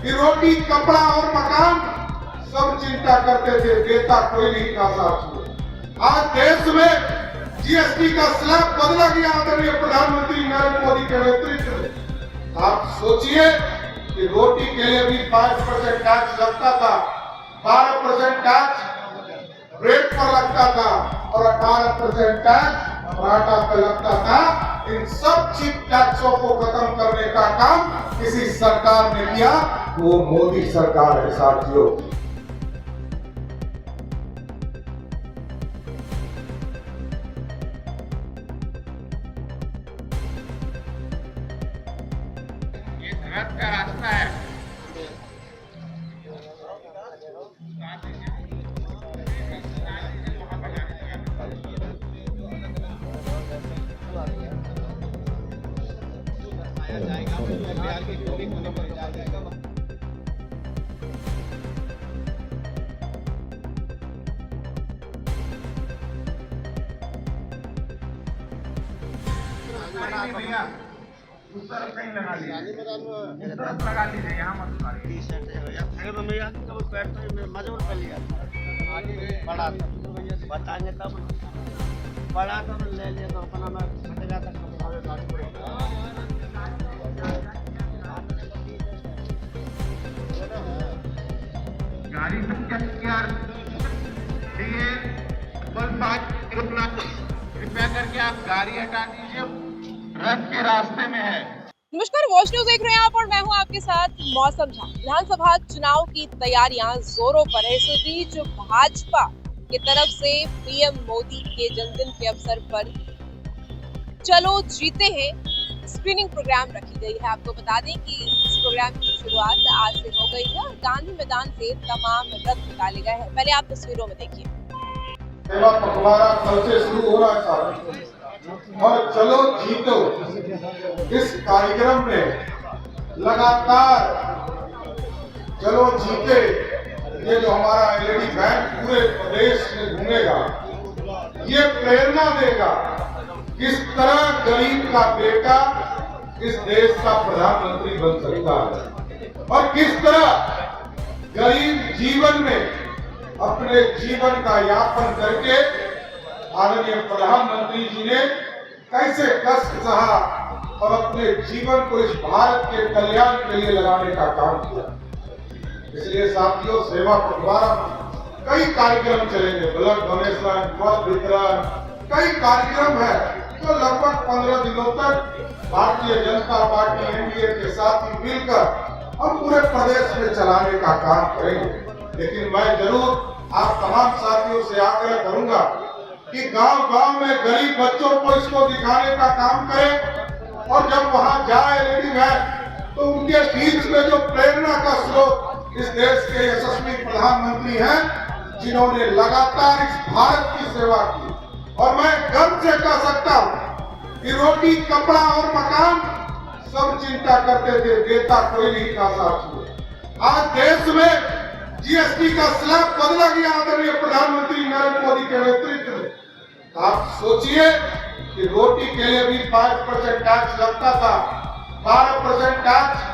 कि रोटी, कपड़ा और मकान सब चिंता करते थे, देता कोई नहीं था साथियों। आज देश में जीएसटी का स्लैब बदला गया आदरणीय प्रधानमंत्री नरेंद्र मोदी के नेतृत्व में। आप सोचिए कि रोटी के लिए भी 5% टैक्स लगता था, 12% टैक्स ब्रेड पर लगता था और 18% टैक्स पराठा पर लगता था। इन सब चीप टैक्सों को खत्म करने का काम किसी सरकार ने किया, वो मोदी सरकार है साथियों। ये धरत का रास्ता है। बिहार की टोली होने पर जाएगा। भैया उस तरफ कहीं लगा लीजिए, उस तरफ लगा लीजिए, यहाँ मत लगाइए। मजबूर कर लिया बड़ा बताएंगे तब बड़ा तो ले लिया तो अपना मैं फटेगा तक गाड़ी कृपया करके आप गाड़ी हटा दीजिए, रथ के रास्ते में है। नमस्कार, वॉच न्यूज देख रहे हैं आप और मैं हूं आपके साथ मौसम झा। विधानसभा चुनाव की तैयारियां जोरों पर है। इस बीच भाजपा की तरफ से पीएम मोदी के जन्मदिन के अवसर पर चलो जीते हैं स्क्रीनिंग प्रोग्राम रखी गई है। आपको बता दें कि इस प्रोग्राम की शुरुआत आज से हो गई है और गांधी मैदान से तमाम रथ निकाले गए हैं। पहले आप तस्वीरों में देखिए। सेवा पखवाड़ा कल से शुरू हो रहा है साथियों, और चलो जीतो इस कार्यक्रम में लगातार चलो जीते ये जो हमारा एलईडी वैन पूरे प्रदेश में घूमेगा, ये प्रेरणा देगा किस तरह गरीब का बेटा इस देश का प्रधानमंत्री बन सकता है और किस तरह गरीब जीवन में अपने जीवन का यापन करके आदरणीय प्रधानमंत्री जी ने कैसे कष्ट सहा और अपने जीवन को इस भारत के कल्याण के लिए लगाने का काम किया। इसलिए साथियों, सेवा पखवाड़ा कई कार्यक्रम चलेंगे, ब्लड डोनेशन, फल वितरण, कई कार्यक्रम है जो लगभग 15 दिनों तक भारतीय जनता पार्टी एनडीए के साथ ही मिलकर हम पूरे प्रदेश में चलाने का काम करेंगे। लेकिन मैं जरूर आप तमाम साथियों से आग्रह करूंगा कि गांव-गांव में गरीब बच्चों को इसको दिखाने का काम करें और जब वहां जाए एलईडी वैन तो उनके बीच में जो प्रेरणा का स्रोत इस देश के यशस्वी प्रधानमंत्री हैं, जिन्होंने लगातार इस भारत की सेवा की, और मैं गर्व से कह सकता हूं कि रोटी, कपड़ा और मकान सब चिंता करते थे, देता कोई नहीं था साथियों। आज देश में जीएसटी का स्लैब बदला गया आदरणीय प्रधानमंत्री नरेंद्र मोदी के नेतृत्व में। आप सोचिए कि रोटी के लिए भी 5% टैक्स लगता था, 12% टैक्स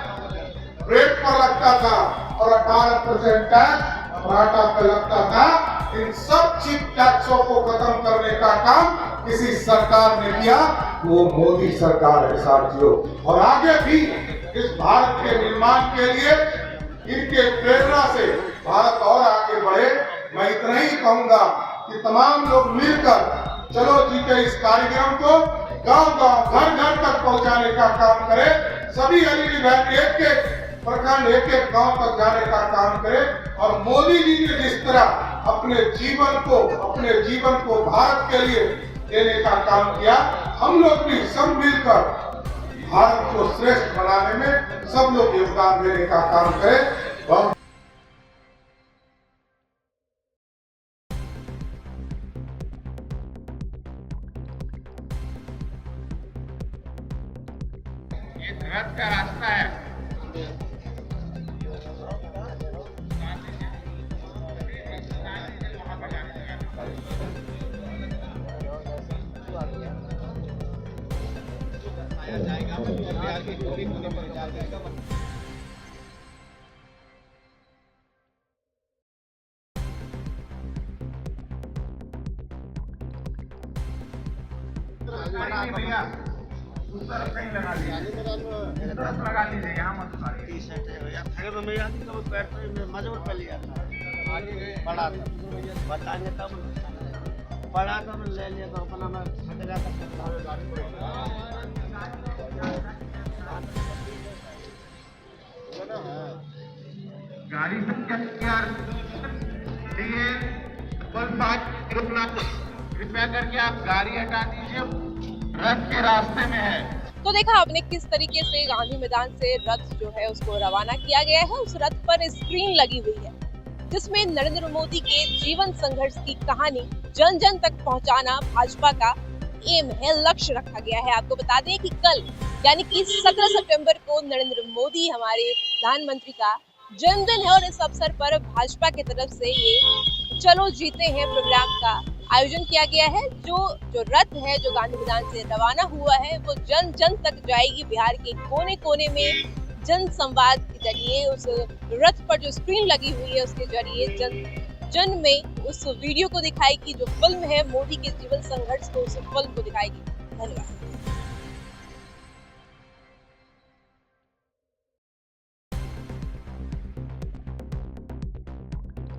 ब्रेड पर लगता था और 18% टैक्स पराठा पर लगता था। इन सब चीप टैक्सों को खत्म करने का काम किसी सरकार ने किया, वो मोदी सरकार है साथियों। और आगे भी इस भारत के निर्माण के लिए इनके प्रेरणा से भारत और आगे बढ़े। मैं इतना ही कहूंगा कि तमाम लोग मिलकर चलो जीते इस कार्यक्रम को गांव-गांव, घर-घर तक पहुंचाने का काम करें। सभी एलईडी वैन एक-एक प्रखंड, एक-एक गांव तक जाने का काम करें। और मोदी जी ने जिस तरह अपने जीवन को भारत के लिए देने का काम किया, हम लोग भी सब मिलकर भारत को श्रेष्ठ बनाने में सब लोग योगदान देने का काम करें। ये धरत का रास्ता है। बिहार की टोली होने पर जाएगा। नहीं भैया उस तरफ कहीं लगा लीजिए इस तरफ लगा लीजिए यहाँ मत उतारिए टी शर्ट है या फिर में या तो पैर तो मजबूर कर लिया था बड़ा था बताएंगे तब बड़ा था ले लिया तो अपना मैं फटेगा गाड़ी क्या लिए कृपया करके आप गाड़ी हटा दीजिए रथ के रास्ते में है। तो देखा आपने किस तरीके से गांधी मैदान से रथ जो है उसको रवाना किया गया है। उस रथ पर स्क्रीन लगी हुई है जिसमें नरेंद्र मोदी के जीवन संघर्ष की कहानी जन जन तक पहुंचाना भाजपा का एम है, लक्ष्य रखा गया है। आपको बता दें कि कल यानी कि 17 सितंबर को नरेंद्र मोदी हमारे प्रधानमंत्री का जन्मदिन है और इस अवसर पर भाजपा की तरफ से ये चलो जीते हैं प्रोग्राम का आयोजन किया गया है। जो रथ है जो गांधी मैदान से रवाना हुआ है वो जन जन तक जाएगी। बिहार के कोने कोने में जन संवाद के जरिए उस रथ पर जो स्क्रीन लगी हुई है उसके जरिए जन में उस वीडियो को दिखाएगी। जो फिल्म है मोदी के जीवन संघर्ष को उस फिल्म को दिखाएगी। धन्यवाद।